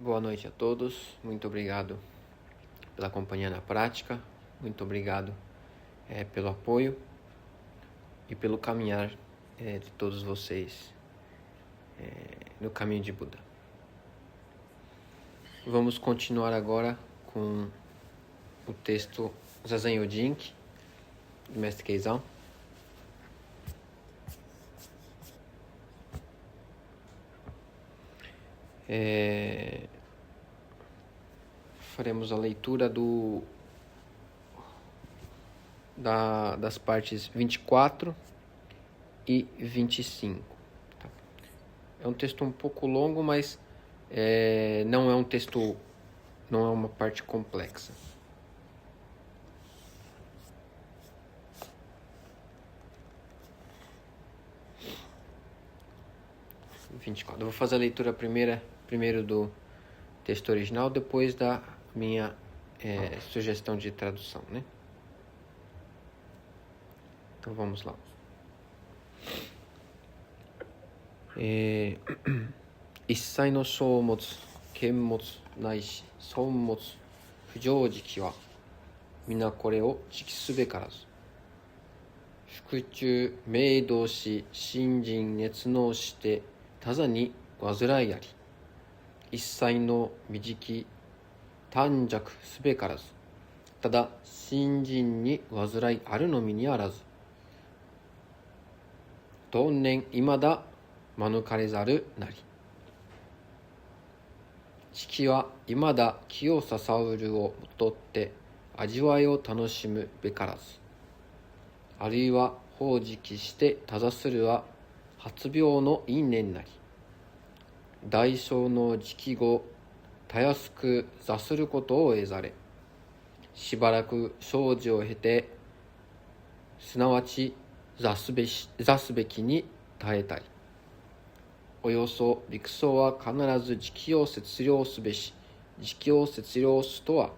Boa noite a todos, muito obrigado pela companhia na prática, muito obrigado pelo apoio e pelo caminhar de todos vocês no caminho de Buda. Vamos continuar agora com o texto Zazen Yojinki, do Mestre Keizan. Faremos a leitura das partes 24 e 25. Tá? É um texto um pouco longo, mas não é uma parte complexa. Eu vou fazer a leitura primeiro do texto original, depois da minha sugestão de tradução, né? Então vamos lá. 一切の書物、見物ないし損物、不常時は皆これを直すべからず。腹中明動し信心熱納して他座に煩いあり。一切の未時期短尺すべからず。ただ信心に煩いあるのみにあらず。当年いまだ免れざるなり。式はいまだ清ささうるをもとって味わいを楽しむべからず。あるいは法時期してたざするは発病の因縁なり。大小の時期後たやすく座することを得ざれ。しばらく生じを経てすなわち座すべきに耐えたり。およそ理屈は必ず時期を節量すべし。時期を節量すとは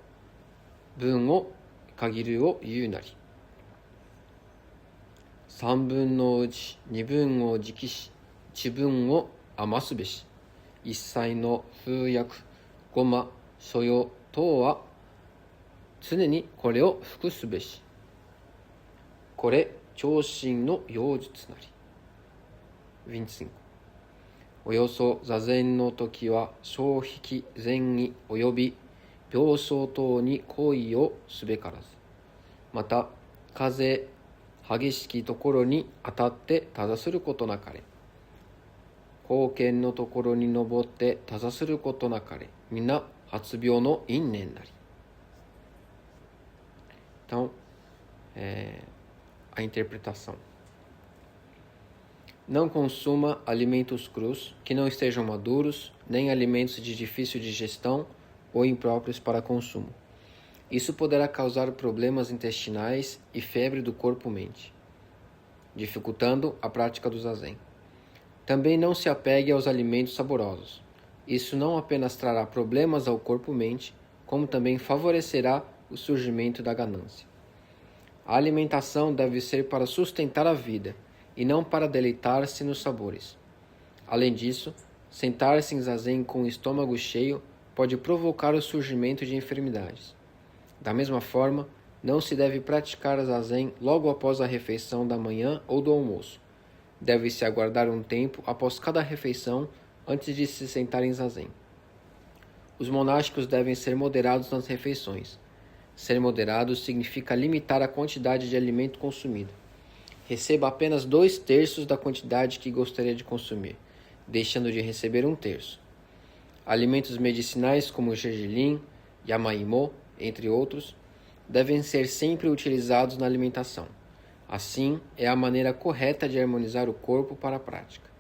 分を限るを言うなり。三分のうち二分を時期し一分を余すべし。一切の風薬、ごま、所用等は常にこれを服すべし。これ長身の妖術なり。25。およそ座禅の時は小引前儀および病床等に行為をすべからず。また風激しきところに当たってたざすることなかれ。高見のところに登ってたざすることなかれ。皆発病の因縁なり。Então, a interpretação. Não consuma alimentos crus que não estejam maduros, nem alimentos de difícil digestão ou impróprios para consumo. Isso poderá causar problemas intestinais e febre do corpo-mente, dificultando a prática do zazen. Também não se apegue aos alimentos saborosos. Isso não apenas trará problemas ao corpo-mente, como também favorecerá o surgimento da ganância. A alimentação deve ser para sustentar a vida e não para deleitar-se nos sabores. Além disso, sentar-se em zazen com o estômago cheio pode provocar o surgimento de enfermidades. Da mesma forma, não se deve praticar zazen logo após a refeição da manhã ou do almoço. Deve-se aguardar um tempo após cada refeição antes de se sentar em zazen. Os monásticos devem ser moderados nas refeições. Ser moderado significa limitar a quantidade de alimento consumido. Receba apenas 2/3 da quantidade que gostaria de consumir, deixando de receber 1/3. Alimentos medicinais como gergelim, yamaimo, entre outros, devem ser sempre utilizados na alimentação. Assim, é a maneira correta de harmonizar o corpo para a prática.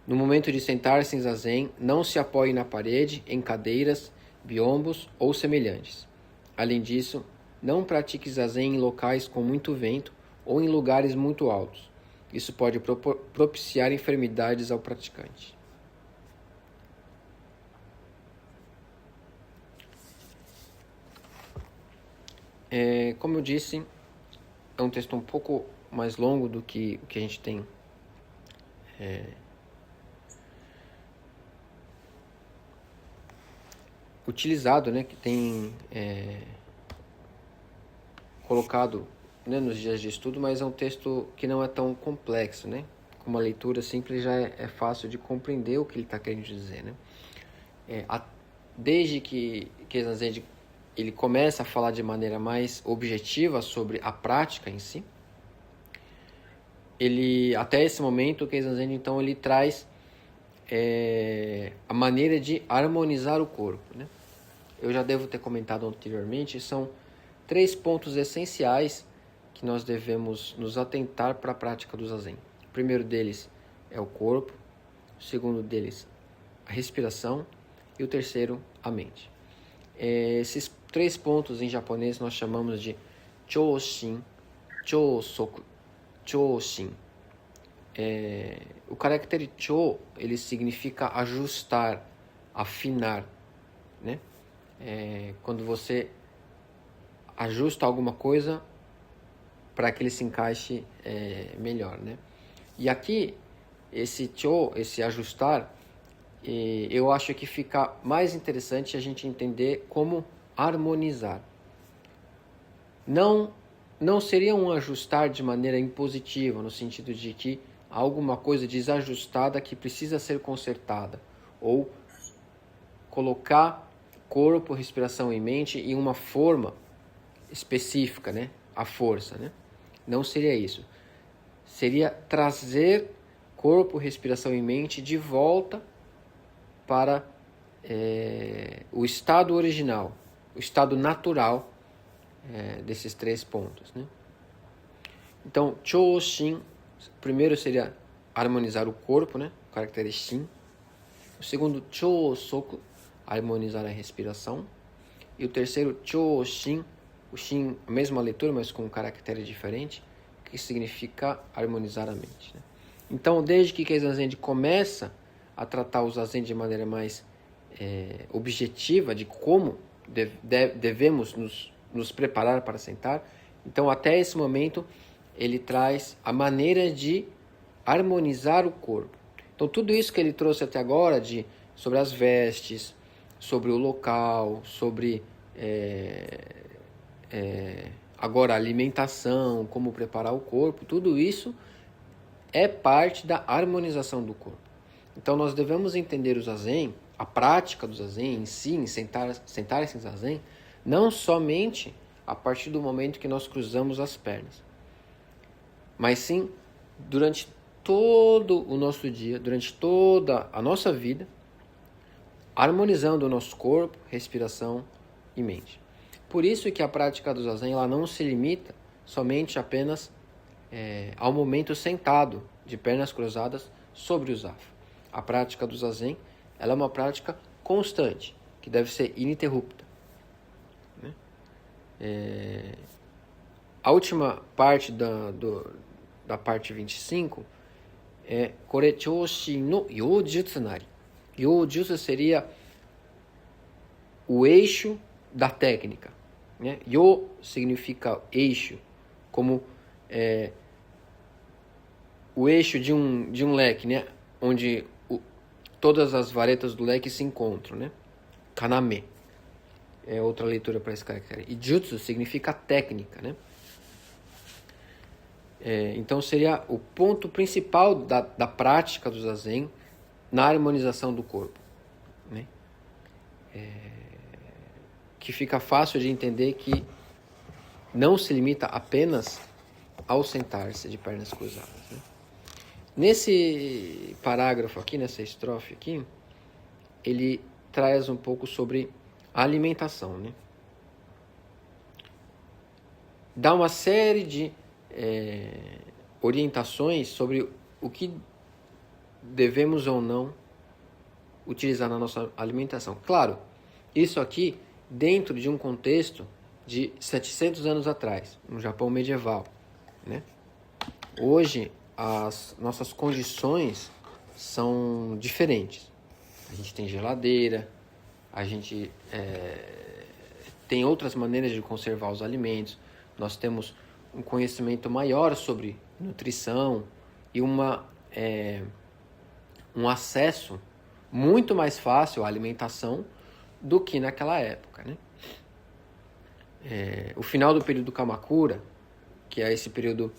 No momento de sentar-se em zazen, não se apoie na parede, em cadeiras, biombos ou semelhantes. Além disso, não pratique zazen em locais com muito vento ou em lugares muito altos. Isso pode propiciar enfermidades ao praticante. Como eu disse, é um texto um pouco mais longo do que o que a gente tem utilizado, né, que tem colocado, né, nos dias de estudo, mas é um texto que não é tão complexo, né? Com uma leitura simples já é fácil de compreender o que ele está querendo dizer, né? Desde que Keizan ele começa a falar de maneira mais objetiva sobre a prática em si, até esse momento, o Keizan então ele traz a maneira de harmonizar o corpo, né? Eu já devo ter comentado anteriormente, são 3 pontos essenciais que nós devemos nos atentar para a prática do Zazen. O primeiro deles é o corpo, o segundo deles a respiração e o terceiro a mente. Esses 3 pontos em japonês nós chamamos de Chōshin, Chōsoku, Chōshin. O caractere Chō, ele significa ajustar, afinar, né? Quando você ajusta alguma coisa para que ele se encaixe melhor, né? E aqui, esse Chō, esse ajustar, eu acho que fica mais interessante a gente entender como harmonizar. Não seria um ajustar de maneira impositiva, no sentido de que há alguma coisa desajustada que precisa ser consertada, ou colocar corpo, respiração e mente em uma forma específica, né? A força, né? Não seria isso. Seria trazer corpo, respiração e mente de volta para o estado original, o estado natural desses 3 pontos, né? Então, Chōshin, primeiro seria harmonizar o corpo, né? O caractere Shin. O segundo, Chōsoku, harmonizar a respiração. E o terceiro, Chōshin, o Shin, a mesma leitura, mas com um caractere diferente, que significa harmonizar a mente, né? Então, desde que Keizan começa a tratar o Zazen de maneira mais objetiva, de como devemos nos preparar para sentar, então, até esse momento, ele traz a maneira de harmonizar o corpo. Então, tudo isso que ele trouxe até agora, sobre as vestes, sobre o local, sobre agora a alimentação, como preparar o corpo, tudo isso é parte da harmonização do corpo. Então, nós devemos entender o Zazen, a prática do Zazen em si, em sentar-se em Zazen, não somente a partir do momento que nós cruzamos as pernas, mas sim durante todo o nosso dia, durante toda a nossa vida, harmonizando o nosso corpo, respiração e mente. Por isso que a prática do Zazen ela não se limita somente apenas ao momento sentado, de pernas cruzadas sobre o zafu. A prática do Zazen ela é uma prática constante, que deve ser ininterrupta, né? A última parte da parte 25 é Kore Chōshi no Yōjutsu nari. Yōjutsu seria o eixo da técnica, né? Yō significa eixo, como o eixo de um leque, né? Onde todas as varetas do leque se encontram, né? Kaname é outra leitura para esse caractere. E jutsu significa técnica, né? Então seria o ponto principal da prática do Zazen na harmonização do corpo, né? Que fica fácil de entender que não se limita apenas ao sentar-se de pernas cruzadas, né? Nesse parágrafo aqui, nessa estrofe aqui, ele traz um pouco sobre a alimentação, né? Dá uma série de orientações sobre o que devemos ou não utilizar na nossa alimentação. Claro, isso aqui dentro de um contexto de 700 anos atrás, no Japão medieval, né? Hoje, as nossas condições são diferentes. A gente tem geladeira, a gente tem outras maneiras de conservar os alimentos, nós temos um conhecimento maior sobre nutrição e um acesso muito mais fácil à alimentação do que naquela época, né? O final do período Kamakura, que é esse período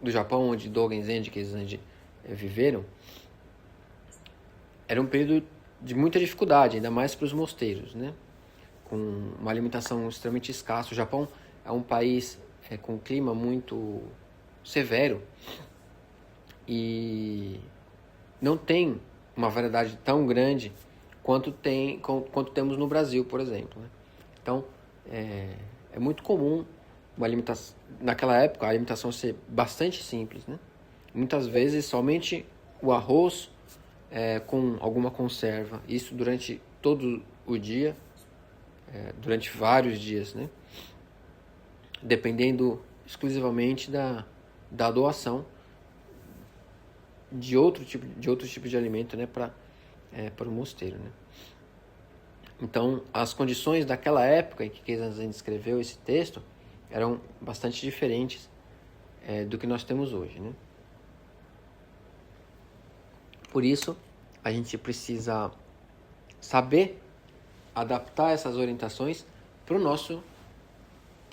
do Japão onde Dogen Zenji e Keizen viveram, era um período de muita dificuldade, ainda mais para os mosteiros, né? Com uma alimentação extremamente escassa. O Japão é um país com um clima muito severo e não tem uma variedade tão grande quanto temos no Brasil, por exemplo, né? Então, é muito comum uma alimentação, naquela época, a alimentação ser bastante simples, né? Muitas vezes somente o arroz com alguma conserva, isso durante todo o dia, durante vários dias, né? Dependendo exclusivamente da doação de outros tipos de alimento, né, para o mosteiro, né? Então, as condições daquela época em que Keizen escreveu esse texto eram bastante diferentes do que nós temos hoje, né? Por isso, a gente precisa saber adaptar essas orientações para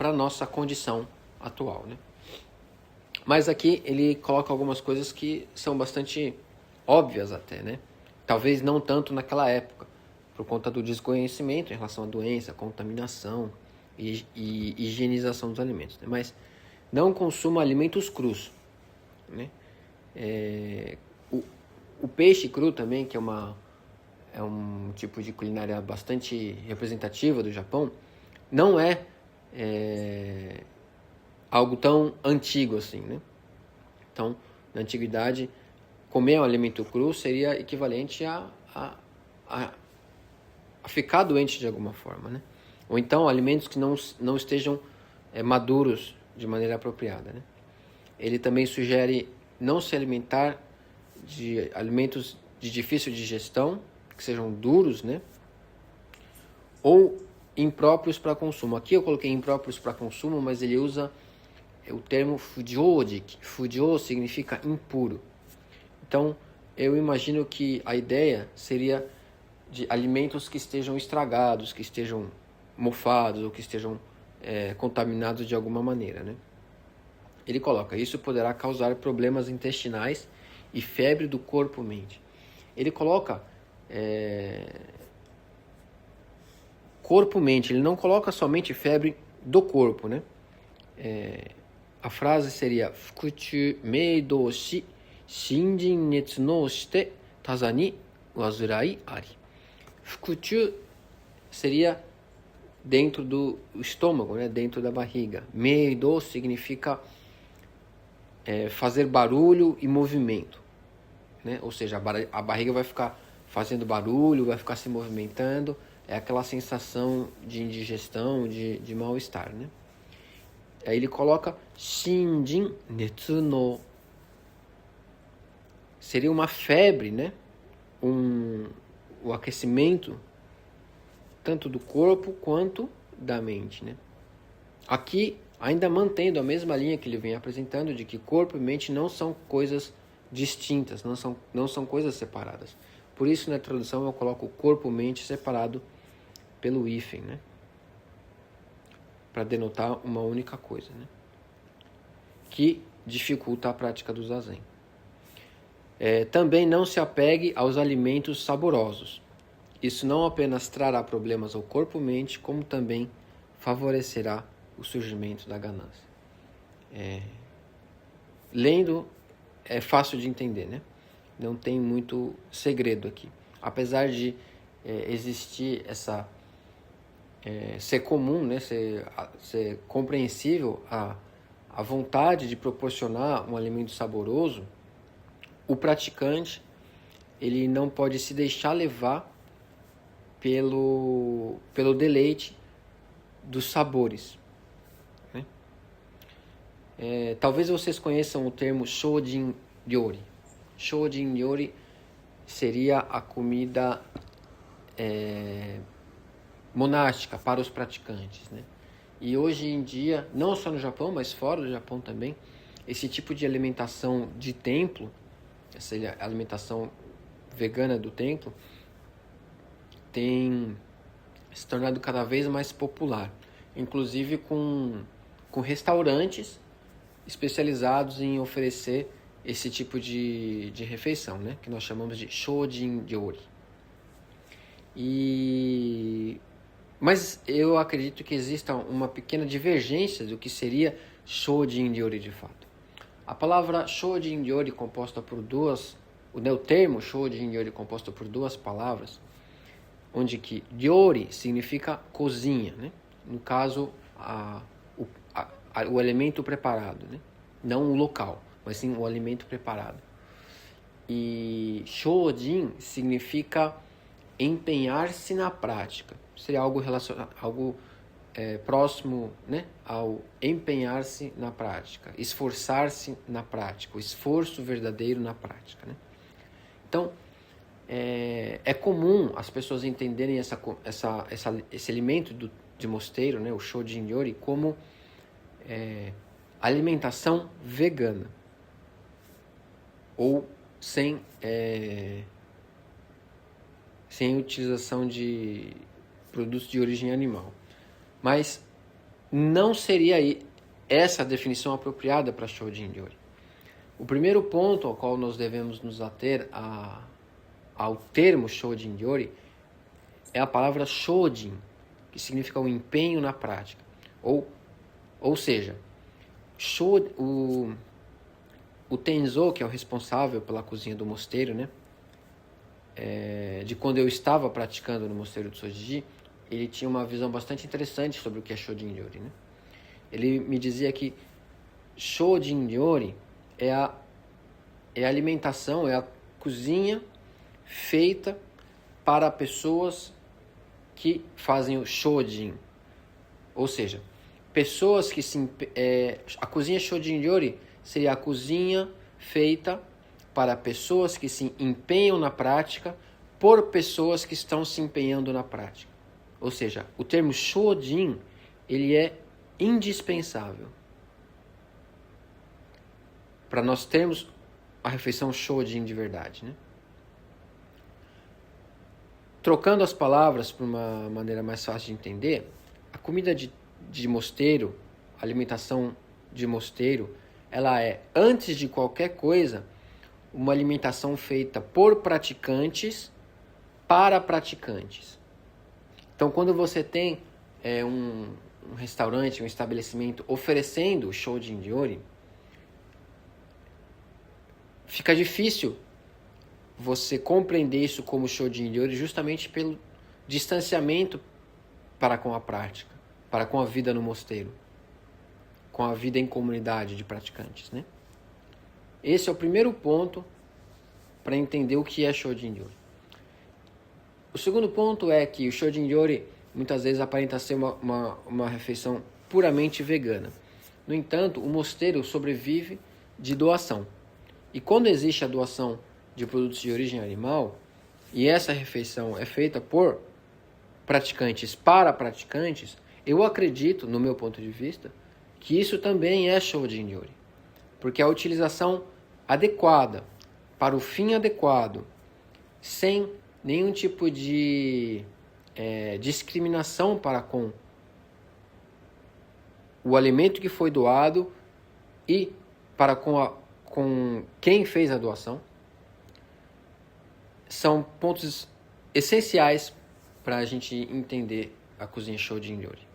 a nossa condição atual, né? Mas aqui ele coloca algumas coisas que são bastante óbvias até, né? Talvez não tanto naquela época, por conta do desconhecimento em relação à doença, contaminação e higienização dos alimentos, né? Mas não consuma alimentos crus, né? O peixe cru também, que é um tipo de culinária bastante representativa do Japão, não é algo tão antigo assim, né? Então, na antiguidade, comer um alimento cru seria equivalente a ficar doente de alguma forma, né? Ou então alimentos que não estejam maduros de maneira apropriada, né? Ele também sugere não se alimentar de alimentos de difícil digestão, que sejam duros, né? Ou impróprios para consumo. Aqui eu coloquei impróprios para consumo, mas ele usa o termo fujodik. Fujo significa impuro. Então, eu imagino que a ideia seria de alimentos que estejam estragados, que estejam mofados ou que estejam contaminados de alguma maneira, né? Ele coloca, isso poderá causar problemas intestinais e febre do corpo-mente. Ele coloca corpo-mente, ele não coloca somente febre do corpo, né? A frase seria Fukuchu meidou shi shinjin netsu no shite taza ni wazurai ari. Fukuchu seria dentro do estômago, né? Dentro da barriga. Meidou significa fazer barulho e movimento, né? Ou seja, a barriga vai ficar fazendo barulho, vai ficar se movimentando, é aquela sensação de indigestão, de mal-estar, né? Aí ele coloca Shinjin Netsu no. Seria uma febre, né? O aquecimento tanto do corpo quanto da mente, né? Aqui, ainda mantendo a mesma linha que ele vem apresentando, de que corpo e mente não são coisas distintas, não são coisas separadas. Por isso, na tradução, eu coloco corpo e mente separado pelo hífen, né? Para denotar uma única coisa, né? Que dificulta a prática do zazen. Também não se apegue aos alimentos saborosos. Isso não apenas trará problemas ao corpo e mente, como também favorecerá o surgimento da ganância. Lendo é fácil de entender, né? Não tem muito segredo aqui. Apesar de existir essa ser comum, né? ser compreensível a vontade de proporcionar um alimento saboroso, o praticante ele não pode se deixar levar pelo deleite dos sabores, né? Talvez vocês conheçam o termo Shojin Ryori. Shojin Ryori seria a comida monástica para os praticantes, né? E hoje em dia, não só no Japão, mas fora do Japão também, esse tipo de alimentação de templo, essa alimentação vegana do templo, tem se tornado cada vez mais popular, inclusive com restaurantes especializados em oferecer esse tipo de refeição, né? Que nós chamamos de Shojin Ryori. Mas eu acredito que exista uma pequena divergência do que seria Shojin Ryori de fato. A palavra Shojin Ryori composta por o termo Shojin Ryori composto por duas palavras, onde que Ryori significa cozinha, né? No caso, o alimento preparado, né? Não o local, mas sim o alimento preparado. E Shojin significa empenhar-se na prática. Seria algo relacionado, próximo, né, ao empenhar-se na prática, esforçar-se na prática, o esforço verdadeiro na prática, né? Então, é comum as pessoas entenderem esse alimento de mosteiro, né, o Shojin Ryori, como alimentação vegana ou sem utilização de produtos de origem animal. Mas não seria essa a definição apropriada para Shojin Ryori. O primeiro ponto ao qual nós devemos nos ater ao termo Shojin Ryori é a palavra Shojin, que significa o empenho na prática. Ou seja, o Tenzo, que é o responsável pela cozinha do mosteiro, né? De quando eu estava praticando no mosteiro de Sojiji, ele tinha uma visão bastante interessante sobre o que é Shojin Ryori, né? Ele me dizia que Shojin Ryori é a alimentação, é a cozinha feita para pessoas que fazem o Shojin. Ou seja, pessoas que a cozinha Shojin Ryori seria a cozinha feita para pessoas que se empenham na prática por pessoas que estão se empenhando na prática. Ou seja, o termo Shojin, ele é indispensável para nós termos a refeição Shojin de verdade, né? Trocando as palavras para uma maneira mais fácil de entender, a comida de mosteiro, a alimentação de mosteiro, ela é, antes de qualquer coisa, uma alimentação feita por praticantes para praticantes. Então, quando você tem um restaurante, um estabelecimento oferecendo o Shojin Ryori, fica difícil você compreender isso como Shojin Ryori justamente pelo distanciamento para com a prática, para com a vida no mosteiro, com a vida em comunidade de praticantes, né? Esse é o primeiro ponto para entender o que é Shojin Ryori. O segundo ponto é que o Shojin Ryori muitas vezes aparenta ser uma refeição puramente vegana. No entanto, o mosteiro sobrevive de doação. E quando existe a doação de produtos de origem animal, e essa refeição é feita por praticantes para praticantes, eu acredito, no meu ponto de vista, que isso também é Shojin Ryori. Porque a utilização adequada, para o fim adequado, sem nenhum tipo de discriminação para com o alimento que foi doado e para com quem fez a doação, são pontos essenciais para a gente entender a cozinha Shojin Ryori.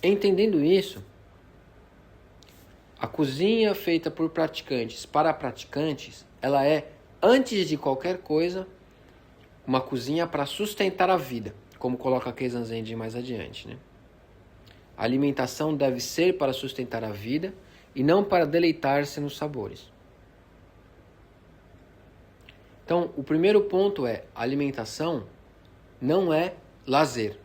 Entendendo isso, a cozinha feita por praticantes para praticantes, ela é, antes de qualquer coisa, uma cozinha para sustentar a vida, como coloca Keizan Zenji mais adiante, né? A alimentação deve ser para sustentar a vida e não para deleitar-se nos sabores. Então, o primeiro ponto é: a alimentação não é lazer.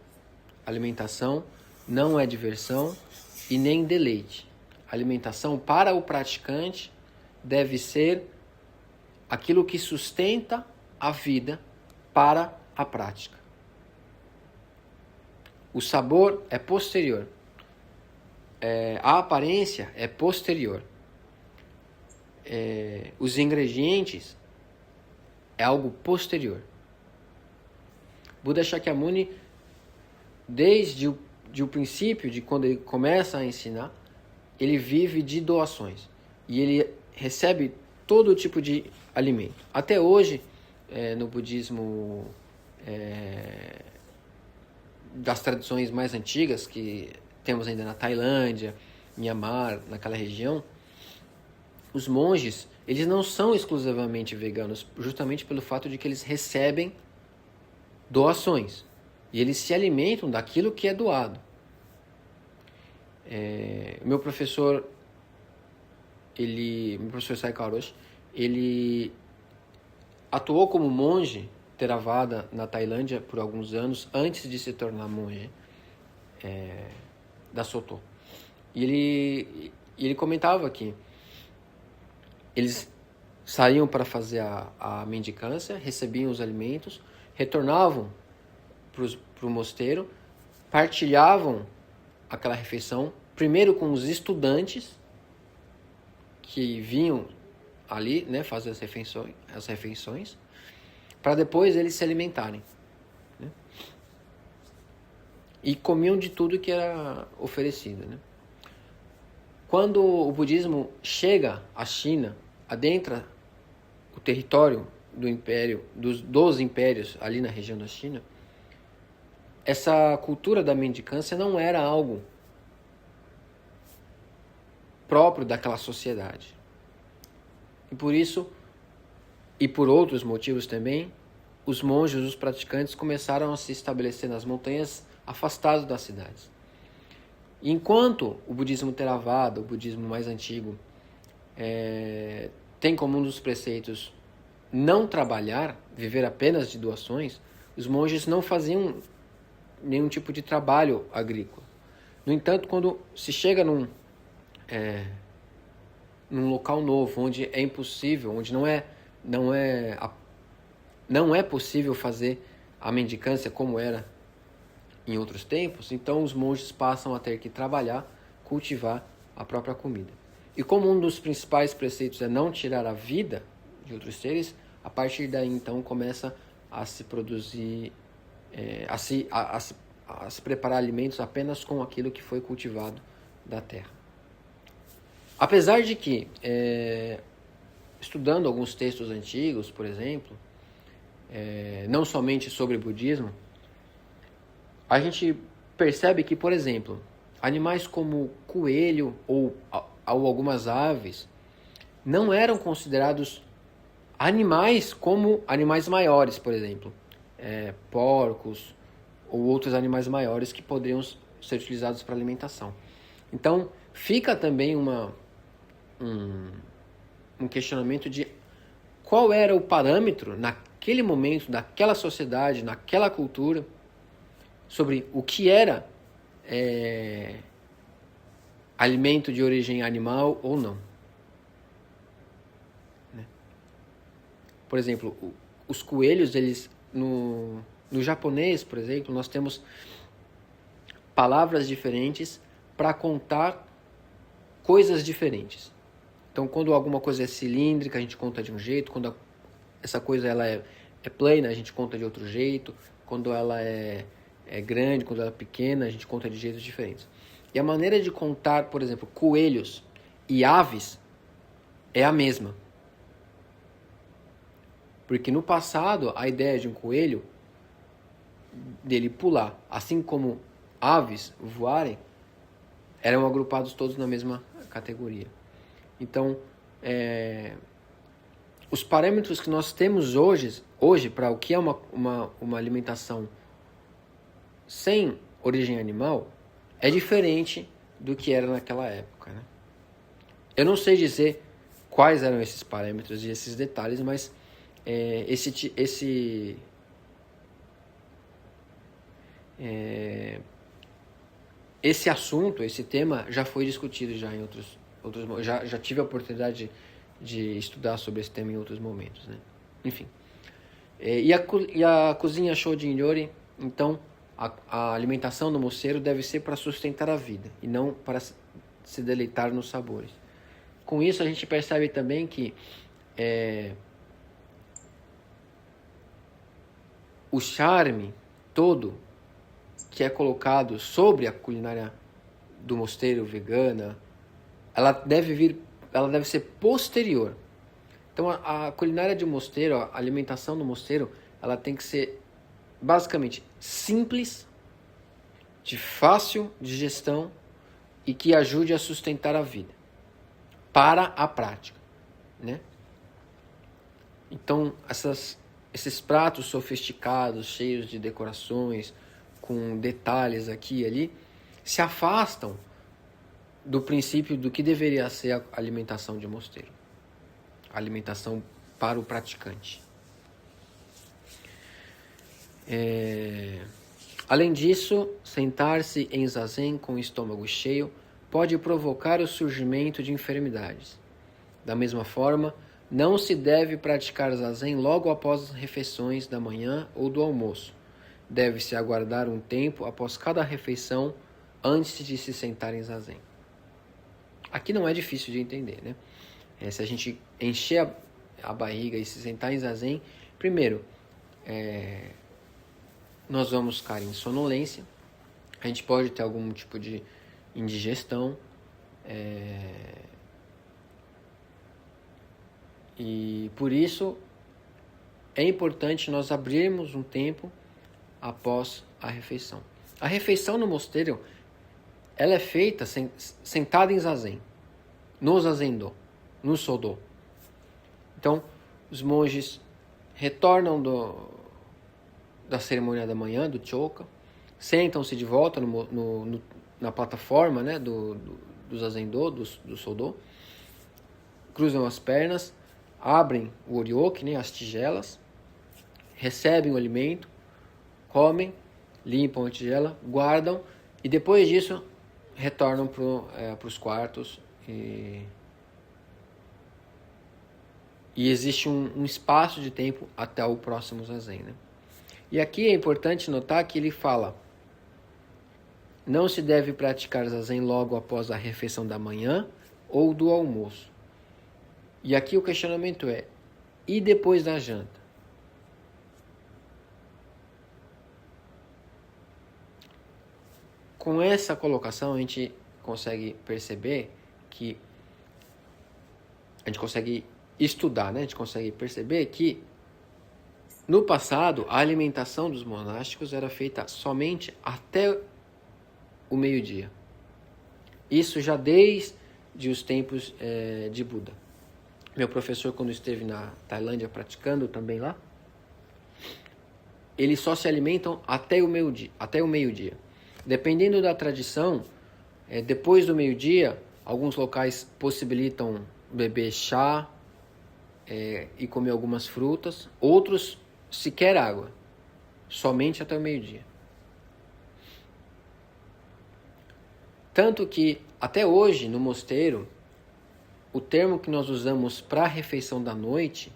A alimentação não é diversão e nem deleite. A alimentação para o praticante deve ser aquilo que sustenta a vida para a prática. O sabor é posterior. A aparência é posterior. Os ingredientes é algo posterior. Buda Shakyamuni, desde o princípio, de quando ele começa a ensinar, ele vive de doações. E ele recebe todo tipo de alimento. Até hoje, no budismo das tradições mais antigas, que temos ainda na Tailândia, Myanmar, naquela região, os monges, eles não são exclusivamente veganos, justamente pelo fato de que eles recebem doações. E eles se alimentam daquilo que é doado. Meu professor Saika Orochi, ele atuou como monge Theravada na Tailândia por alguns anos, antes de se tornar monge da Soto. E ele comentava que eles saíam para fazer a mendicância, recebiam os alimentos, retornavam para o mosteiro, partilhavam aquela refeição, primeiro com os estudantes que vinham ali, né, fazer as refeições, para depois eles se alimentarem, né? E comiam de tudo que era oferecido, né? Quando o budismo chega à China, adentra o território do império, dos impérios ali na região da China, essa cultura da mendicância não era algo próprio daquela sociedade. E por isso, e por outros motivos também, os monges, os praticantes começaram a se estabelecer nas montanhas afastados das cidades. E enquanto o budismo Theravada, o budismo mais antigo, tem como um dos preceitos não trabalhar, viver apenas de doações, os monges não faziam nenhum tipo de trabalho agrícola. No entanto, quando se chega num local novo, onde é impossível, onde não é possível fazer a mendicância como era em outros tempos, então os monges passam a ter que trabalhar, cultivar a própria comida. E como um dos principais preceitos é não tirar a vida de outros seres, a partir daí então começa a se produzir, a se preparar alimentos apenas com aquilo que foi cultivado da terra. Apesar de que, estudando alguns textos antigos, por exemplo, não somente sobre budismo, a gente percebe que, por exemplo, animais como coelho ou algumas aves não eram considerados animais como animais maiores, por exemplo, porcos ou outros animais maiores que poderiam ser utilizados para alimentação. Então, fica também um questionamento de qual era o parâmetro naquele momento, naquela sociedade, naquela cultura, sobre o que era alimento de origem animal ou não. Né? Por exemplo, os coelhos, eles no japonês, por exemplo, nós temos palavras diferentes para contar coisas diferentes. Então, quando alguma coisa é cilíndrica, a gente conta de um jeito. Quando essa coisa ela é plana, a gente conta de outro jeito. Quando ela é grande, quando ela é pequena, a gente conta de jeitos diferentes. E a maneira de contar, por exemplo, coelhos e aves é a mesma. Porque no passado, a ideia de um coelho, dele pular, assim como aves voarem, eram agrupados todos na mesma categoria. Então, os parâmetros que nós temos hoje para o que é uma alimentação sem origem animal é diferente do que era naquela época, né? Eu não sei dizer quais eram esses parâmetros e esses detalhes, mas esse assunto, esse tema já foi discutido já em outros já tive a oportunidade de estudar sobre esse tema em outros momentos, né? Enfim. E a cozinha Shojin Ryori, então, a alimentação do moceiro deve ser para sustentar a vida e não para se deleitar nos sabores. Com isso, a gente percebe também que o charme todo que é colocado sobre a culinária do mosteiro vegana, ela deve ser posterior. Então a culinária de mosteiro, a alimentação do mosteiro, ela tem que ser basicamente simples, de fácil digestão e que ajude a sustentar a vida para a prática, né? Então esses pratos sofisticados, cheios de decorações, com detalhes aqui e ali, se afastam do princípio do que deveria ser a alimentação de mosteiro. A alimentação para o praticante. Além disso, sentar-se em zazen com o estômago cheio pode provocar o surgimento de enfermidades. Da mesma forma, não se deve praticar zazen logo após as refeições da manhã ou do almoço. Deve-se aguardar um tempo após cada refeição antes de se sentar em zazen. Aqui não é difícil de entender, né? Se a gente encher a barriga e se sentar em zazen, primeiro, nós vamos ficar em sonolência, a gente pode ter algum tipo de indigestão, e por isso é importante nós abrirmos um tempo após a refeição. A refeição no mosteiro, ela é feita sentada em zazen, no zazendô, no sodô. Então, os monges retornam da cerimônia da manhã, do choka, sentam-se de volta na plataforma, né, do zazendô, do sodô, cruzam as pernas, abrem o oryoki, né, as tigelas, recebem o alimento, comem, limpam a tigela, guardam e depois disso retornam para os quartos e existe um espaço de tempo até o próximo zazen, né? E aqui é importante notar que ele fala: não se deve praticar zazen logo após a refeição da manhã ou do almoço. E aqui o questionamento é: e depois da janta? Com essa colocação a gente consegue perceber que a gente consegue estudar, né? A gente consegue perceber que no passado a alimentação dos monásticos era feita somente até o meio-dia. Isso já desde os tempos de Buda. Meu professor, quando esteve na Tailândia praticando também lá, eles só se alimentam até o meio-dia. Dependendo da tradição, depois do meio-dia, alguns locais possibilitam beber chá e comer algumas frutas, outros sequer água, somente até o meio-dia. Tanto que, até hoje, no mosteiro, o termo que nós usamos para a refeição da noite,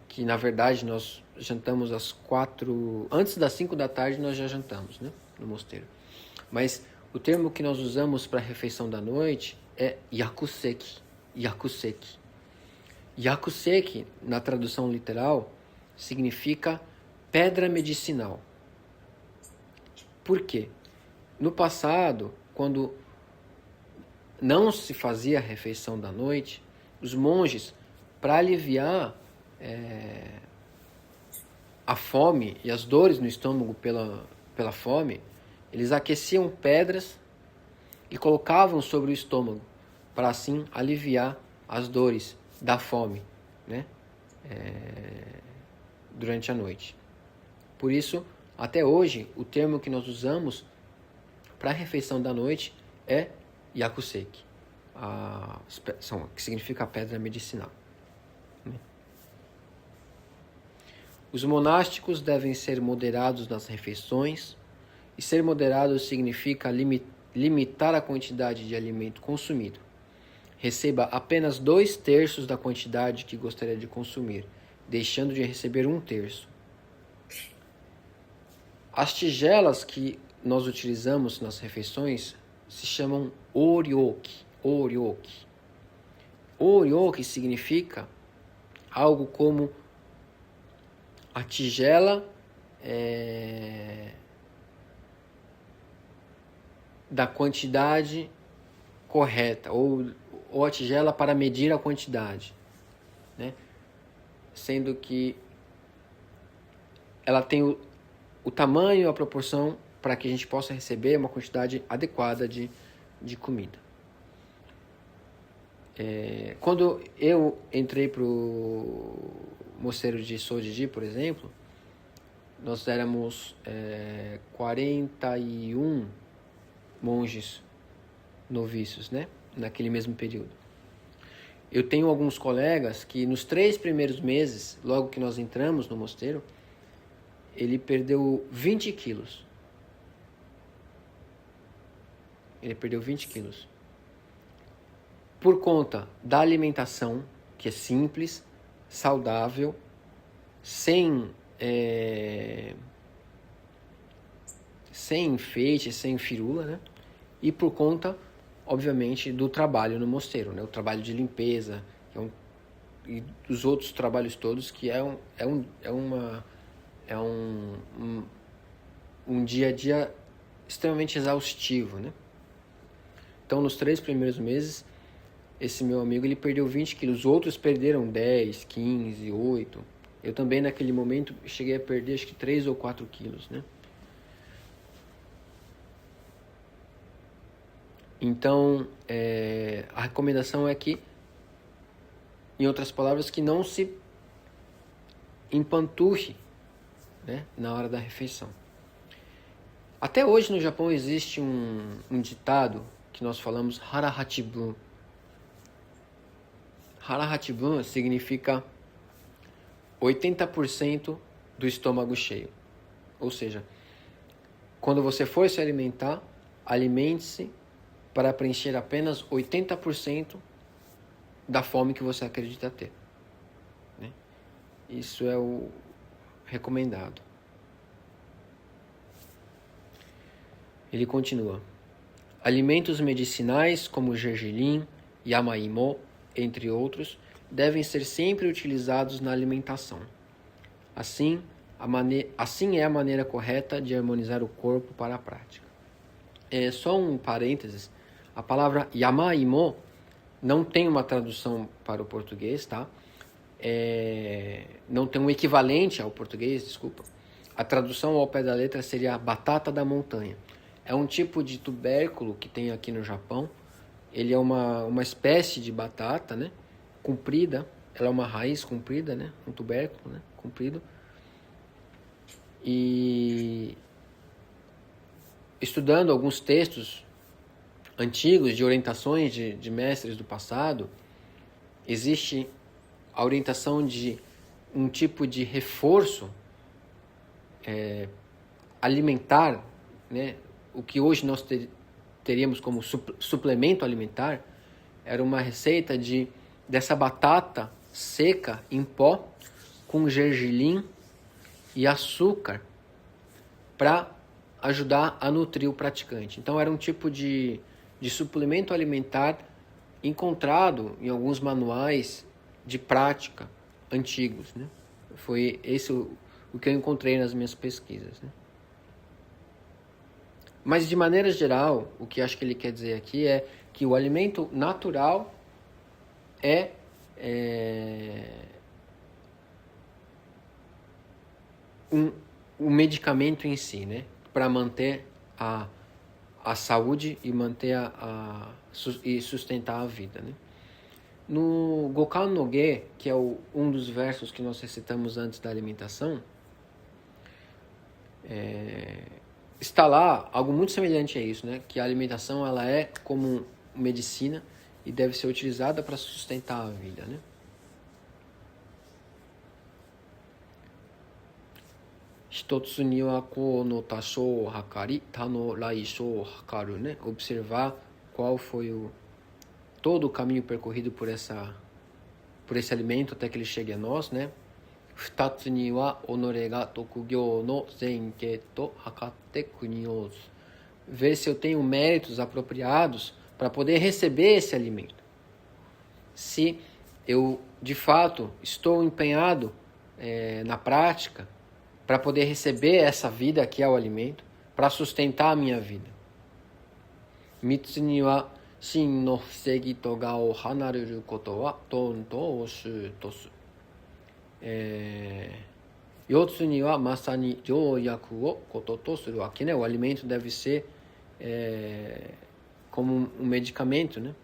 que na verdade nós jantamos às 4, antes das 5 da tarde nós já jantamos, né, no mosteiro. Mas o termo que nós usamos para a refeição da noite é yakuseki. Yakuseki. Yakuseki, na tradução literal, significa pedra medicinal. Por quê? No passado, quando não se fazia a refeição da noite, os monges, para aliviar a fome e as dores no estômago pela fome, eles aqueciam pedras e colocavam sobre o estômago, para assim aliviar as dores da fome, né? Durante a noite. Por isso, até hoje, o termo que nós usamos para a refeição da noite é yakuseki, que significa pedra medicinal. Os monásticos devem ser moderados nas refeições, e ser moderado significa limitar a quantidade de alimento consumido. Receba apenas 2/3 da quantidade que gostaria de consumir, deixando de receber 1/3. As tigelas que nós utilizamos nas refeições se chamam oryoki. Oryoki. Oryoki significa algo como a tigela da quantidade correta, ou a tigela para medir a quantidade, né? Sendo que ela tem o tamanho e a proporção para que a gente possa receber uma quantidade adequada de comida. Quando eu entrei para o mosteiro de Sojiji, por exemplo, nós éramos 41 monges noviços, né? Naquele mesmo período. Eu tenho alguns colegas que nos 3 primeiros meses, logo que nós entramos no mosteiro, ele perdeu 20 quilos. Ele perdeu 20 quilos. Por conta da alimentação, que é simples, saudável, sem enfeite, sem firula, né? E por conta, obviamente, do trabalho no mosteiro, né? O trabalho de limpeza, e dos outros trabalhos todos, que é um dia a dia extremamente exaustivo, né? Então, nos 3 primeiros meses, esse meu amigo ele perdeu 20 quilos. Outros perderam 10, 15, 8. Eu também, naquele momento, cheguei a perder acho que 3 ou 4 quilos, né? Então, a recomendação é que, em outras palavras, que não se empanturre, né, na hora da refeição. Até hoje no Japão existe um ditado que nós falamos Hara-Hachibun. Hara-Hachibun significa 80% do estômago cheio. Ou seja, quando você for se alimentar, alimente-se para preencher apenas 80% da fome que você acredita ter, né? Isso é o recomendado. Ele continua. Alimentos medicinais como gergelim, yamaimo, entre outros, devem ser sempre utilizados na alimentação. Assim é a maneira correta de harmonizar o corpo para a prática. Só um parênteses. A palavra yamaimo não tem uma tradução para o português, tá? Não tem um equivalente ao português, desculpa. A tradução ao pé da letra seria batata da montanha. É um tipo de tubérculo que tem aqui no Japão. Ele é uma espécie de batata, né? Comprida. Ela é uma raiz comprida, né? Um tubérculo, né? Comprido. E estudando alguns textos antigos de orientações de mestres do passado, existe a orientação de um tipo de reforço alimentar, né? O que hoje nós teríamos como suplemento alimentar, era uma receita dessa batata seca em pó com gergelim e açúcar para ajudar a nutrir o praticante. Então era um tipo de suplemento alimentar encontrado em alguns manuais de prática antigos, né? Foi esse o que eu encontrei nas minhas pesquisas, né? Mas de maneira geral, o que acho que ele quer dizer aqui é que o alimento natural é um medicamento em si, né? Para manter a saúde e manter e sustentar a vida, né? No Gokan no Ge, que é um dos versos que nós recitamos antes da alimentação, está lá algo muito semelhante a isso, né? Que a alimentação ela é como medicina e deve ser utilizada para sustentar a vida, né? Hitotsu ni wa ko no tashou hakari, ta no laishou hakaru, né? Observar qual foi todo o caminho percorrido por esse alimento até que ele chegue a nós, né? Futatsu ni wa onore ga tokugyou no zenkei to hakatte kuni ozu. Ver se eu tenho méritos apropriados para poder receber esse alimento. Se eu, de fato, estou empenhado na prática, para poder receber essa vida que é o alimento, para sustentar a minha vida. Mitsu ni wa shin no fusegi to ga o hanareru koto wa tonto o shu tosu. Yotsu ni wa masani jouyaku o koto to suru wa. Aqui, né, o alimento deve ser como um medicamento, né?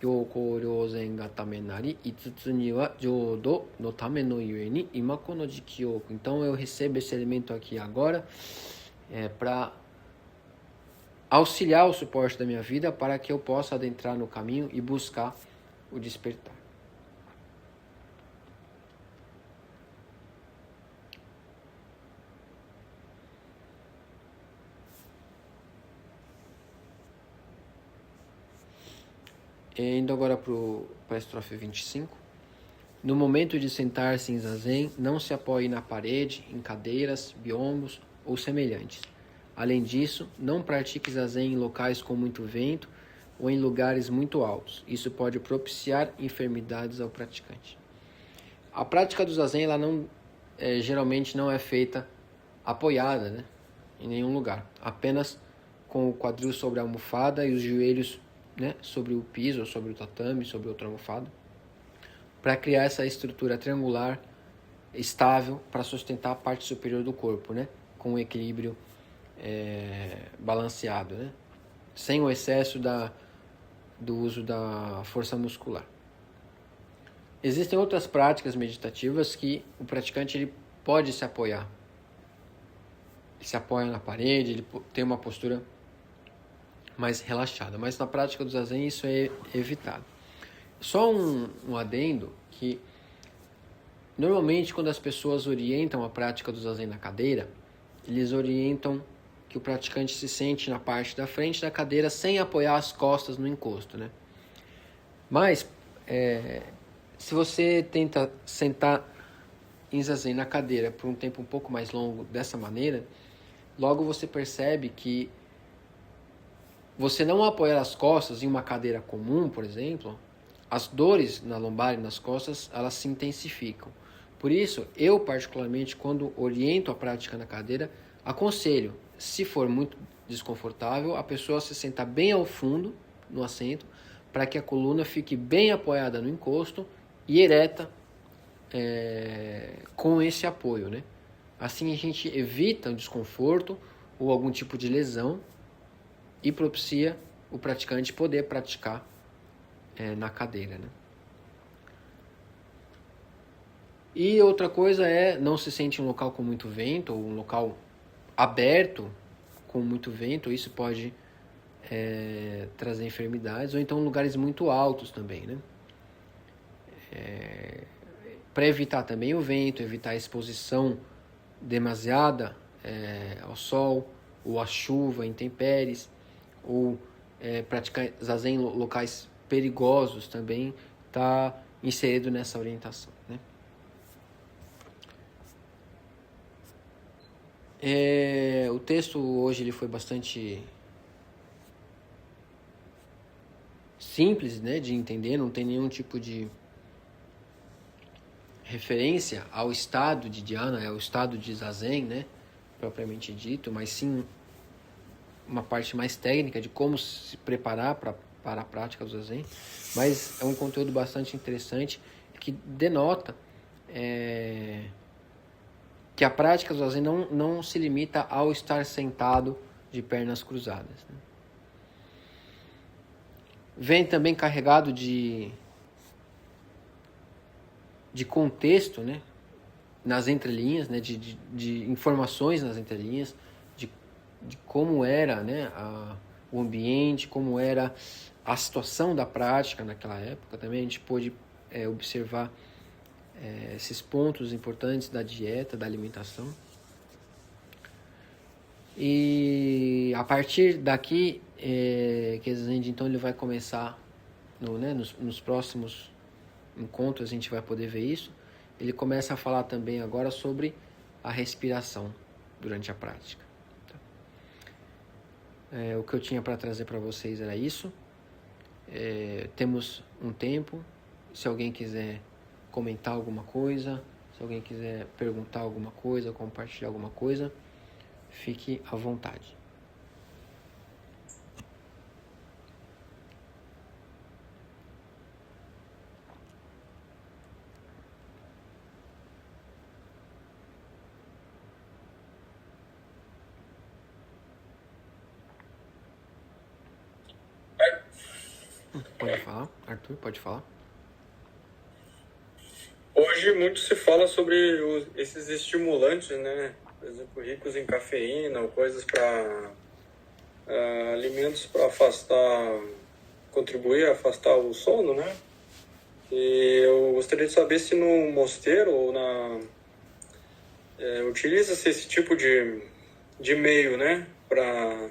Gyoko ryozen ga tame nari, itsutsu ni wa jodo no tame no yue ni imako no jiki oku. Então eu recebo esse alimento aqui agora para auxiliar o suporte da minha vida, para que eu possa adentrar no caminho e buscar o despertar. Indo agora para a estrofe 25. No momento de sentar-se em zazen, não se apoie na parede, em cadeiras, biombos ou semelhantes. Além disso, não pratique zazen em locais com muito vento ou em lugares muito altos. Isso pode propiciar enfermidades ao praticante. A prática do zazen, ela geralmente não é feita apoiada, né, em nenhum lugar. Apenas com o quadril sobre a almofada e os joelhos, né, sobre o piso, ou sobre o tatame, sobre outra almofada, para criar essa estrutura triangular estável para sustentar a parte superior do corpo, né, com um equilíbrio balanceado, né, sem o excesso do uso da força muscular. Existem outras práticas meditativas que o praticante ele pode se apoiar. Ele se apoia na parede, ele tem uma postura mais relaxada, mas na prática do zazen isso é evitado. Só um adendo, que normalmente quando as pessoas orientam a prática do zazen na cadeira, eles orientam que o praticante se sente na parte da frente da cadeira sem apoiar as costas no encosto, né? Mas se você tenta sentar em zazen na cadeira por um tempo um pouco mais longo dessa maneira, logo você percebe que você não apoiar as costas em uma cadeira comum, por exemplo, as dores na lombar e nas costas, elas se intensificam. Por isso, eu particularmente, quando oriento a prática na cadeira, aconselho, se for muito desconfortável, a pessoa se sentar bem ao fundo no assento, para que a coluna fique bem apoiada no encosto e ereta com esse apoio, né? Assim a gente evita o desconforto ou algum tipo de lesão e propicia o praticante poder praticar na cadeira, né? E outra coisa não se sente em um local com muito vento ou um local aberto com muito vento. Isso pode trazer enfermidades, ou então lugares muito altos também, né? Para evitar também o vento, evitar a exposição demasiada ao sol ou à chuva, intempéries, ou praticar zazen em locais perigosos também está inserido nessa orientação, né? O texto hoje ele foi bastante simples, né, de entender, não tem nenhum tipo de referência ao estado de dhyana, ao estado de zazen, né, propriamente dito, mas sim uma parte mais técnica de como se preparar para a prática do zazen. Mas é um conteúdo bastante interessante que denota que a prática do zazen não se limita ao estar sentado de pernas cruzadas, né? Vem também carregado de contexto, né, nas entrelinhas, né, de informações nas entrelinhas, de como era, né, o ambiente, como era a situação da prática naquela época. Também a gente pôde observar esses pontos importantes da dieta, da alimentação. E a partir daqui, então ele vai começar, nos próximos encontros a gente vai poder ver isso. Ele começa a falar também agora sobre a respiração durante a prática. O que eu tinha para trazer para vocês era isso. Temos um tempo, se alguém quiser comentar alguma coisa, Se alguém quiser perguntar alguma coisa, compartilhar alguma coisa, fique à vontade. Pode falar, Arthur, pode falar. Hoje muito se fala sobre esses estimulantes, né? Por exemplo, ricos em cafeína ou coisas para alimentos para contribuir a afastar o sono, né? E eu gostaria de saber se no mosteiro ou utiliza-se esse tipo de meio, né? Para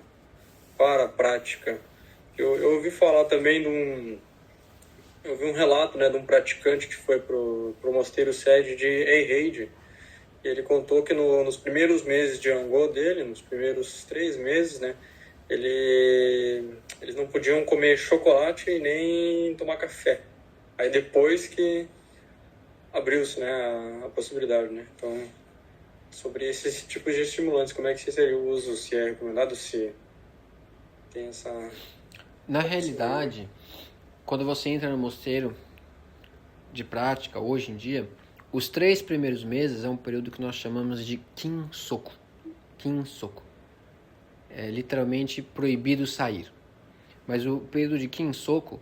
a prática. Eu ouvi falar também eu vi um relato, né, de um praticante que foi pro mosteiro sede de Eihei. Ele contou que nos primeiros meses de Angô dele, nos primeiros 3 meses, né, eles não podiam comer chocolate e nem tomar café. Aí depois que abriu-se, né, a possibilidade, né. Então, sobre esses tipos de estimulantes, como é que seria o uso, se é recomendado, se tem essa... Na realidade, quando você entra no mosteiro de prática, hoje em dia, os 3 primeiros meses é um período que nós chamamos de Kinsoku. Kinsoku. É literalmente proibido sair. Mas o período de Kinsoku,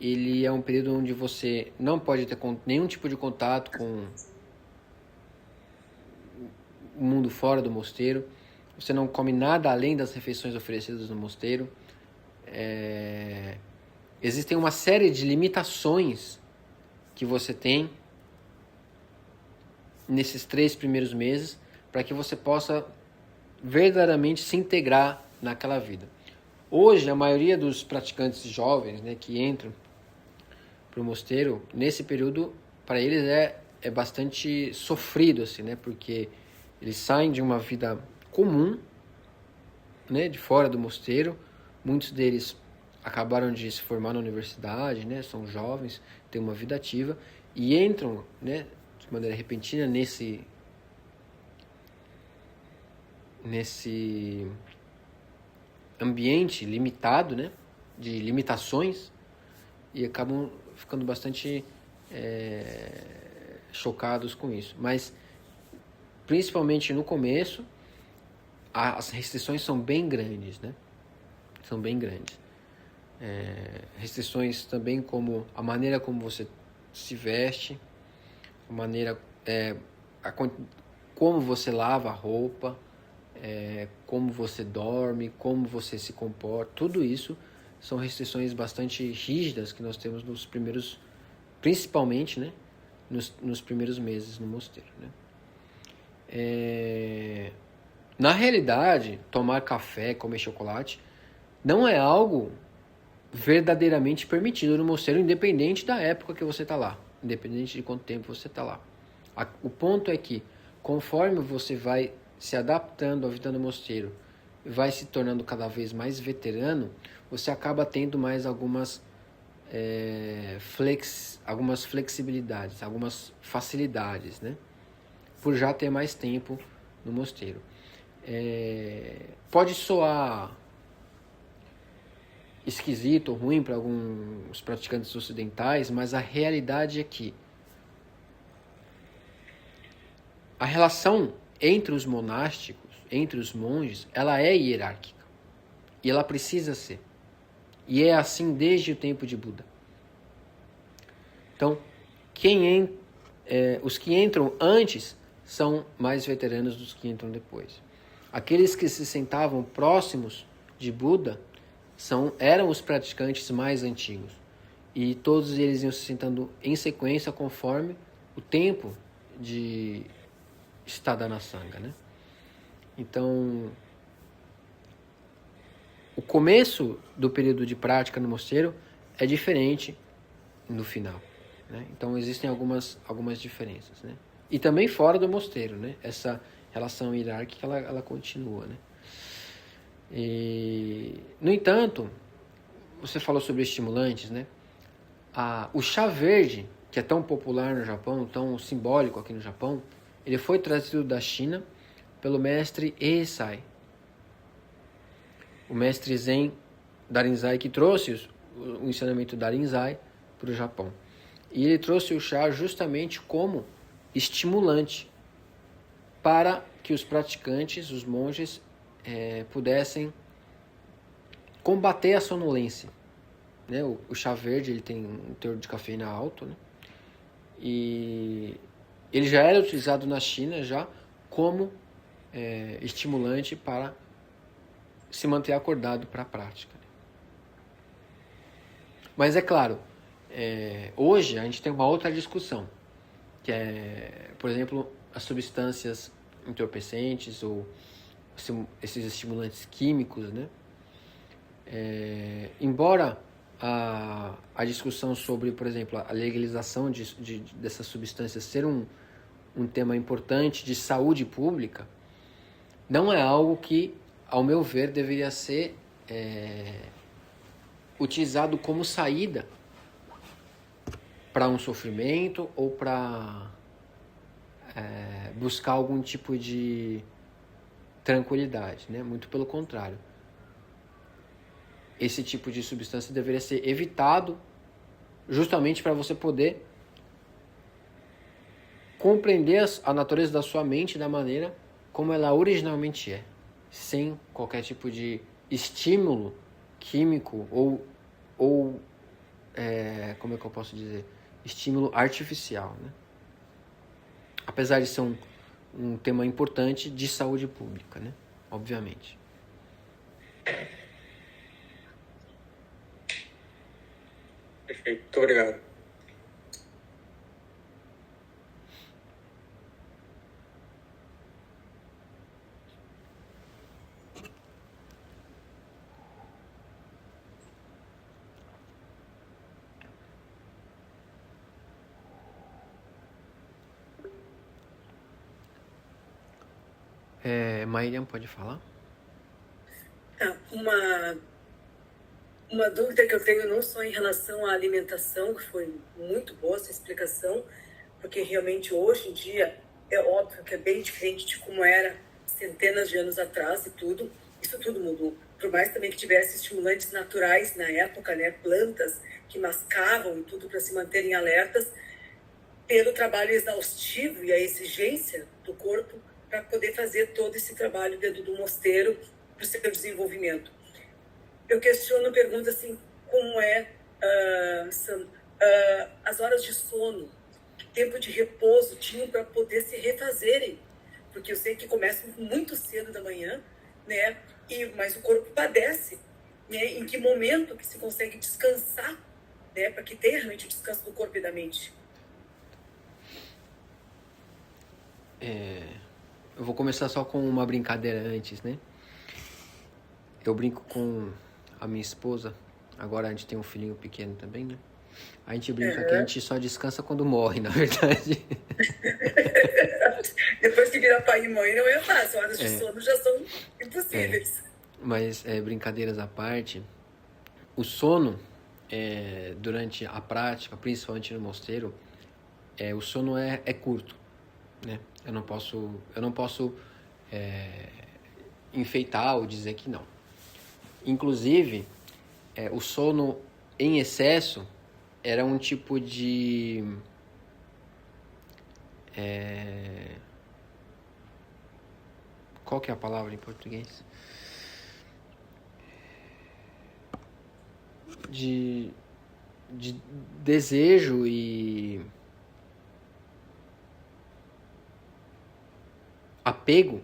ele é um período onde você não pode ter nenhum tipo de contato com o mundo fora do mosteiro. Você não come nada além das refeições oferecidas no mosteiro. Existem uma série de limitações que você tem nesses 3 primeiros meses para que você possa verdadeiramente se integrar naquela vida. Hoje, a maioria dos praticantes jovens, né, que entram para o mosteiro, nesse período, para eles é bastante sofrido, assim, né, porque eles saem de uma vida comum, né, de fora do mosteiro. Muitos deles acabaram de se formar na universidade, né, são jovens, têm uma vida ativa e entram, né, de maneira repentina nesse ambiente limitado, né, de limitações, e acabam ficando bastante chocados com isso. Mas, principalmente no começo, as restrições são bem grandes, né? São bem grandes. Restrições também como a maneira como você se veste, a maneira como você lava a roupa, como você dorme, como você se comporta. Tudo isso são restrições bastante rígidas que nós temos nos primeiros, principalmente, né, nos primeiros meses no mosteiro, né? Na realidade, tomar café, comer chocolate não é algo verdadeiramente permitido no mosteiro, independente da época que você está lá, independente de quanto tempo você está lá. O ponto é que, conforme você vai se adaptando à vida no mosteiro, vai se tornando cada vez mais veterano, você acaba tendo mais algumas flexibilidades, algumas facilidades, né? Por já ter mais tempo no mosteiro. Pode soar esquisito ou ruim para alguns praticantes ocidentais, mas a realidade é que a relação entre os monásticos, entre os monges, ela é hierárquica. E ela precisa ser. E é assim desde o tempo de Buda. Então, os que entram antes são mais veteranos dos que entram depois. Aqueles que se sentavam próximos de Buda eram os praticantes mais antigos. E todos eles iam se sentando em sequência conforme o tempo de Stadana Sangha, né? Então, o começo do período de prática no mosteiro é diferente no final, né? Então, existem algumas diferenças, né? E também fora do mosteiro, né? Essa relação hierárquica, ela continua, né? No entanto, você falou sobre estimulantes, né? O chá verde, que é tão popular no Japão, tão simbólico aqui no Japão, ele foi trazido da China pelo mestre Eisai, o mestre Zen Darinzai, que trouxe o ensinamento Darinzai para o Japão. E ele trouxe o chá justamente como estimulante para que os praticantes, os monges, pudessem combater a sonolência. Né? O chá verde ele tem um teor de cafeína alto, né? E ele já era utilizado na China já como estimulante para se manter acordado para a prática. Mas é claro, hoje a gente tem uma outra discussão, que é, por exemplo, as substâncias entorpecentes ou esses estimulantes químicos, né? Embora a discussão sobre, por exemplo, a legalização dessas substâncias ser um tema importante de saúde pública, não é algo que, ao meu ver, deveria ser utilizado como saída para um sofrimento ou para buscar algum tipo de tranquilidade, né? Muito pelo contrário. Esse tipo de substância deveria ser evitado justamente para você poder compreender a natureza da sua mente da maneira como ela originalmente é, sem qualquer tipo de estímulo químico ou como é que eu posso dizer? Estímulo artificial, né? Apesar de ser um tema importante de saúde pública, né? Obviamente. Perfeito, muito obrigado. Maíra, pode falar? Uma dúvida que eu tenho não só em relação à alimentação, que foi muito boa essa explicação, porque realmente hoje em dia é óbvio que é bem diferente de como era centenas de anos atrás e tudo. Isso tudo mudou. Por mais também que tivesse estimulantes naturais na época, né, plantas que mascavam e tudo para se manterem alertas, pelo trabalho exaustivo e a exigência do corpo para poder fazer todo esse trabalho dentro do mosteiro para o seu desenvolvimento. Eu pergunto assim, como as horas de sono, que tempo de repouso tinham para poder se refazerem, porque eu sei que começam muito cedo da manhã, né? Mas o corpo padece, né? Em que momento que se consegue descansar, né? Para que tenha realmente o descanso do corpo e da mente. Eu vou começar só com uma brincadeira antes, né? Eu brinco com a minha esposa, agora a gente tem um filhinho pequeno também, né? A gente brinca que a gente só descansa quando morre, na verdade. Depois que vira pai e mãe não é fácil, horas de sono já são impossíveis. Mas, brincadeiras à parte, o sono, durante a prática, principalmente no mosteiro, o sono é curto, né? Eu não posso enfeitar ou dizer que não. Inclusive, o sono em excesso era um tipo de qual que é a palavra em português? De desejo e apego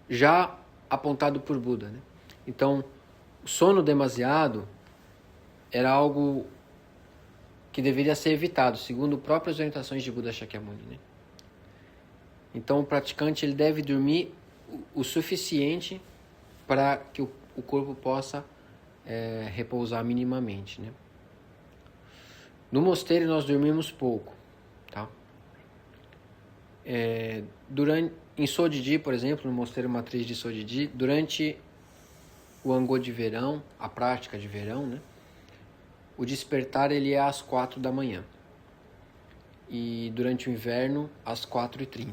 já apontado por Buda, né? Então, o sono demasiado era algo que deveria ser evitado, segundo próprias orientações de Buda Shakyamuni, né? Então, o praticante ele deve dormir o suficiente para que o corpo possa repousar minimamente, né? No mosteiro nós dormimos pouco, tá? Em Sodidi, por exemplo, no mosteiro matriz de Sodidi, durante o Angô de verão, a prática de verão, né? O despertar ele é às 4 da manhã. e durante o inverno às 4h30.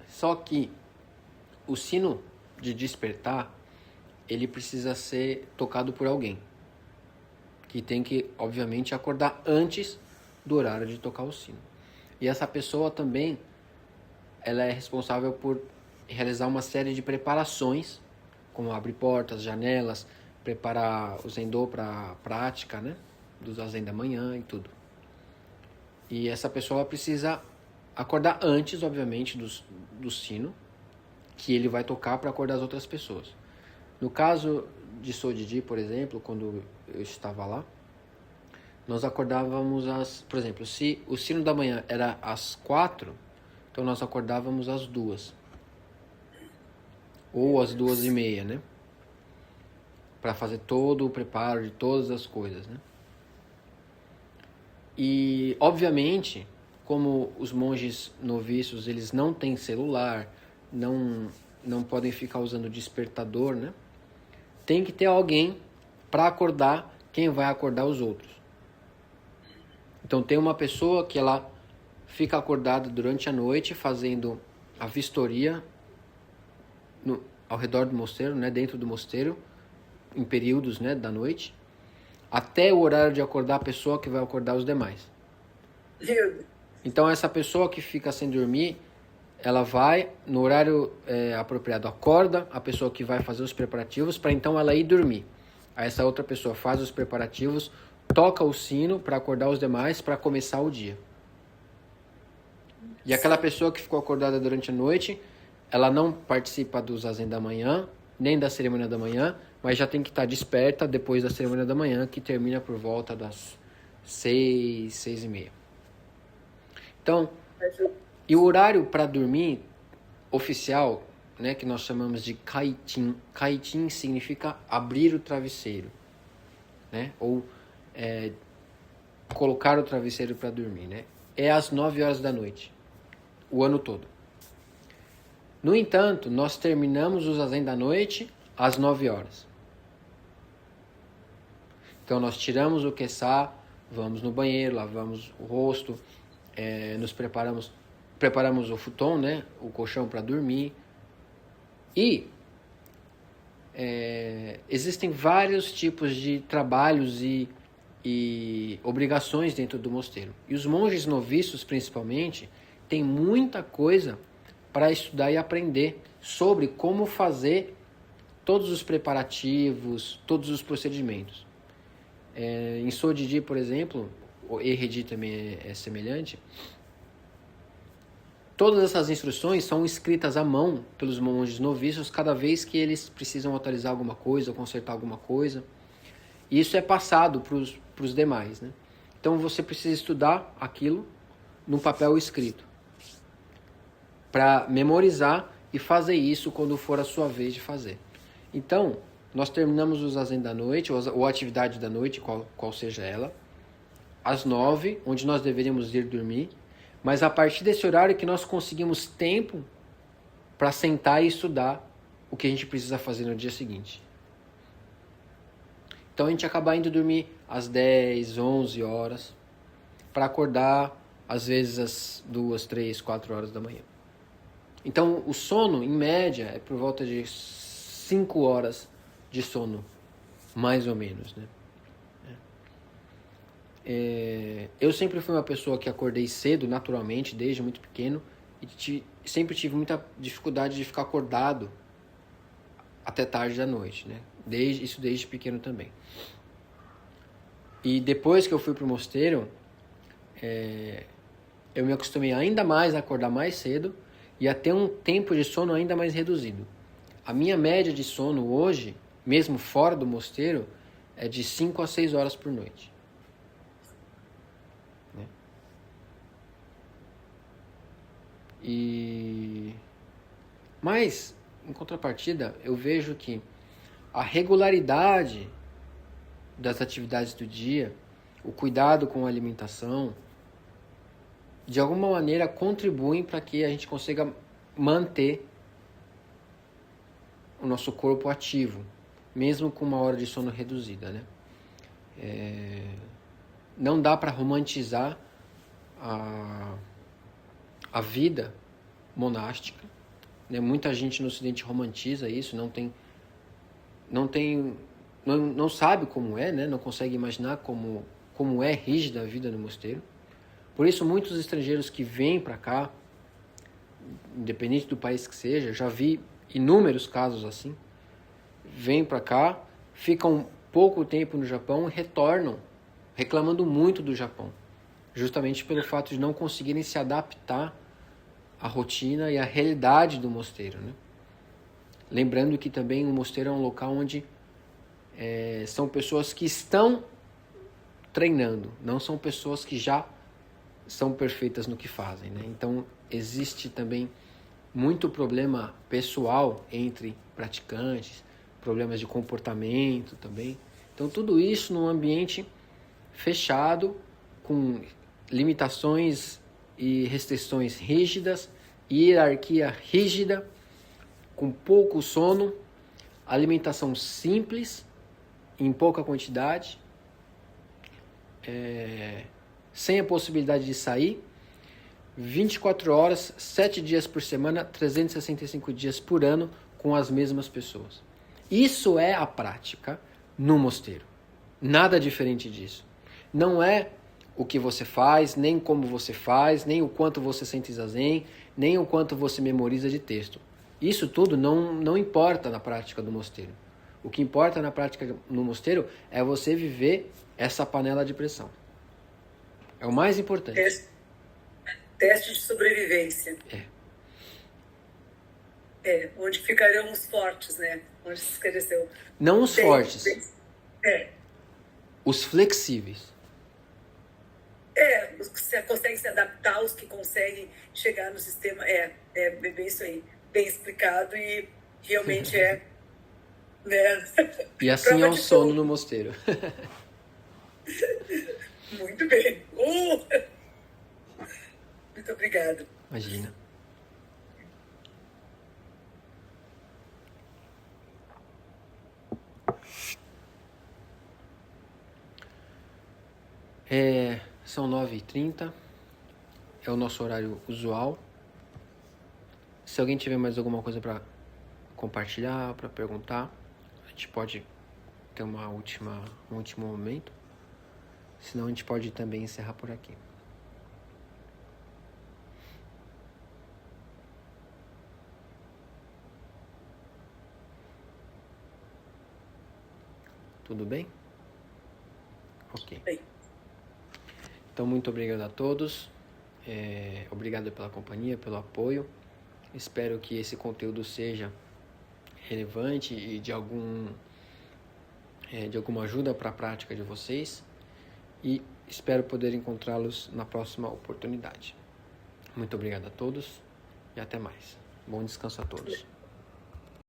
Só que o sino de despertar, ele precisa ser tocado por alguém, que tem que, obviamente, acordar antes do horário de tocar o sino. E essa pessoa também, ela é responsável por realizar uma série de preparações, como abrir portas, janelas, preparar o Zendô para a prática, né, do Zazen da manhã e tudo. E essa pessoa precisa acordar antes, obviamente, do sino, que ele vai tocar para acordar as outras pessoas. No caso de Sodidi, por exemplo, quando eu estava lá, nós acordávamos por exemplo, se o sino da manhã era às 4, então nós acordávamos às 2. Ou às 2h30, né? Para fazer todo o preparo de todas as coisas, né? E, obviamente, como os monges noviços, eles não têm celular, não podem ficar usando despertador, né? Tem que ter alguém para acordar quem vai acordar os outros. Então tem uma pessoa que ela fica acordada durante a noite fazendo a vistoria ao redor do mosteiro, né, dentro do mosteiro, em períodos, né, da noite, até o horário de acordar a pessoa que vai acordar os demais. Então essa pessoa que fica sem dormir, ela vai no horário apropriado, acorda a pessoa que vai fazer os preparativos para então ela ir dormir. Aí essa outra pessoa faz os preparativos, toca o sino para acordar os demais para começar o dia. E aquela pessoa que ficou acordada durante a noite, ela não participa do Zazen da manhã, nem da cerimônia da manhã, mas já tem que estar desperta depois da cerimônia da manhã, que termina por volta das 6, 6h30. Então, e o horário para dormir oficial, né, que nós chamamos de Kaitin. Kaitin significa abrir o travesseiro, né, ou colocar o travesseiro para dormir, né, é às 9 horas da noite, o ano todo. No entanto, nós terminamos o Zazen da noite às 9 horas. Então nós tiramos o kessá, vamos no banheiro, lavamos o rosto, nos preparamos o futon, né, o colchão para dormir. E existem vários tipos de trabalhos e obrigações dentro do mosteiro. E os monges noviços, principalmente, têm muita coisa para estudar e aprender sobre como fazer todos os preparativos, todos os procedimentos. Em Sodidi, por exemplo, o Eredi também é semelhante, todas essas instruções são escritas à mão pelos monges noviços cada vez que eles precisam atualizar alguma coisa, consertar alguma coisa. E isso é passado para os demais, né? Então você precisa estudar aquilo no papel escrito, para memorizar e fazer isso quando for a sua vez de fazer. Então, nós terminamos o Zazen da noite, ou a atividade da noite, qual seja ela, às 9, onde nós deveríamos ir dormir, mas a partir desse horário que nós conseguimos tempo para sentar e estudar o que a gente precisa fazer no dia seguinte. Então a gente acaba indo dormir às 10, 11 horas, para acordar às vezes às 2, 3, 4 horas da manhã. Então o sono, em média, é por volta de 5 horas de sono, mais ou menos, né? Eu sempre fui uma pessoa que acordei cedo, naturalmente, desde muito pequeno, e sempre tive muita dificuldade de ficar acordado até tarde da noite, né? Desde pequeno também. E depois que eu fui para o mosteiro, eu me acostumei ainda mais a acordar mais cedo e a ter um tempo de sono ainda mais reduzido. A minha média de sono hoje, mesmo fora do mosteiro, é de 5 a 6 horas por noite. Mas, em contrapartida, eu vejo que a regularidade das atividades do dia, o cuidado com a alimentação, de alguma maneira contribuem para que a gente consiga manter o nosso corpo ativo, mesmo com uma hora de sono reduzida, né? Não dá para romantizar a vida monástica, né? Muita gente no Ocidente romantiza isso, não sabe como é, né? Não consegue imaginar como é rígida a vida no mosteiro. Por isso, muitos estrangeiros que vêm para cá, independente do país que seja, já vi inúmeros casos assim, vêm para cá, ficam pouco tempo no Japão e retornam reclamando muito do Japão, justamente pelo fato de não conseguirem se adaptar à rotina e à realidade do mosteiro, né? Lembrando que também o mosteiro é um local onde são pessoas que estão treinando, não são pessoas que já são perfeitas no que fazem, né? Então existe também muito problema pessoal entre praticantes, problemas de comportamento também. Então tudo isso num ambiente fechado, com limitações e restrições rígidas, hierarquia rígida, com pouco sono, alimentação simples, em pouca quantidade, sem a possibilidade de sair, 24 horas, 7 dias por semana, 365 dias por ano, com as mesmas pessoas. Isso é a prática no mosteiro. Nada diferente disso. Não é o que você faz, nem como você faz, nem o quanto você sente zazen, nem o quanto você memoriza de texto. Isso tudo não importa na prática do mosteiro. O que importa na prática no mosteiro é você viver essa panela de pressão. É o mais importante. Teste de sobrevivência. Onde ficarão os fortes, né? Onde se esclareceu. Não os fortes. Os flexíveis. Os que conseguem se adaptar, os que conseguem chegar no sistema. É bem isso aí. Bem explicado e realmente né? E assim é o sono no mosteiro. Muito bem. Muito obrigada. Imagina. São 9h30. É o nosso horário usual. Se alguém tiver mais alguma coisa para compartilhar, para perguntar, a gente pode ter um último momento. Senão a gente pode também encerrar por aqui. Tudo bem? Ok. Então, muito obrigado a todos. Obrigado pela companhia, pelo apoio. Espero que esse conteúdo seja relevante e de alguma ajuda para a prática de vocês. E espero poder encontrá-los na próxima oportunidade. Muito obrigado a todos e até mais. Bom descanso a todos.